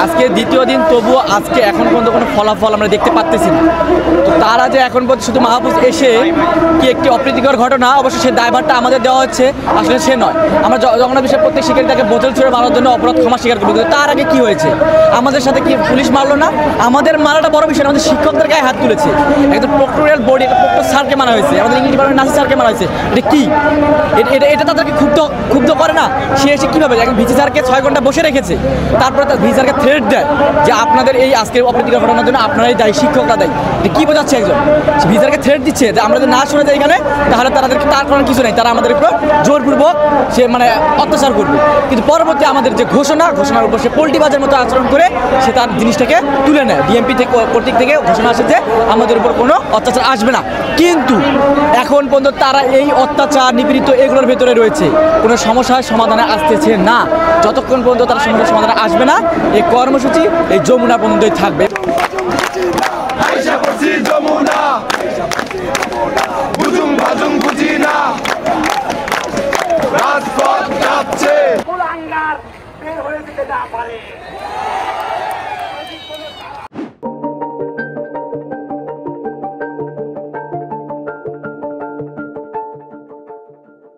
আজকে দ্বিতীয় দিন, তবুও আজকে এখন পর্যন্ত কোনো ফলাফল আমরা দেখতে পাচ্ছি না। তো তারা যে এখন পর্যন্ত শুধু মাহফুজ এসে কি একটি অপ্রীতিকর ঘটনা, অবশ্যই সে দায়ভারটা আমাদের দেওয়া হচ্ছে, আসলে সে নয়। আমরা জগন্নাথ বিশ্বের প্রত্যেক শিক্ষার্থীকে বোতল ছুঁড়ে মারার জন্য অপরাধ ক্ষমা স্বীকার করবো, কিন্তু তার আগে কি হয়েছে? আমাদের সাথে কি পুলিশ মারলো না? আমাদের মারাটা বড় বিষয় না, আমাদের শিক্ষকদের গায়ে হাত তুলেছে। একদম প্রক্টোরিয়াল বডি, একটা প্রক্টর স্যারকে মারা হয়েছে, আমাদের ইংলিশ ডিপার্টমেন্ট নাসির স্যারকে মারা হয়েছে। এটা কি? এটা তাদেরকে ক্ষুব্ধ করে না? সে এসে কীভাবে এখন ভিসি স্যারকে 6 ঘন্টা বসে রেখেছে, তারপরে তার ভিসি স্যারকে থ্রেট দেয় যে আপনাদের এই আজকের অপ্রীতিকর ঘটনার জন্য আপনারাই দায়ী, শিক্ষকরা দায়ী। এটা কী বোঝাচ্ছে? একজন ভিসি স্যারকে থ্রেট দিচ্ছে যে আমরা যদি না শুনে যাই এখানে, তাহলে তাদেরকে তার করার কিছু নেই, তারা আমাদের উপর জোরপূর্বক সে অত্যাচার করবে। কিন্তু পরবর্তী আমাদের যে ঘোষণার উপর সে পোল্টিবাজের মতো আচরণ করে সে তার জিনিসটাকে তুলে নেয়। ডিএমপি কর্তৃক থেকে ঘোষণা আসে যে আমাদের উপর কোনো অত্যাচার আসবে না, কিন্তু এখন পর্যন্ত তারা এই অত্যাচার, নিপীড়িত এগুলোর ভেতরে রয়েছে, কোনো সমস্যার সমাধানে আসতেছে না। যতক্ষণ পর্যন্ত তারা সমস্যার সমাধানে আসবে না, এই কর্মসূচি এই যমুনা পর্যন্তই থাকবে। কুলাঙ্গার বের হয়ে যেতে না পারে।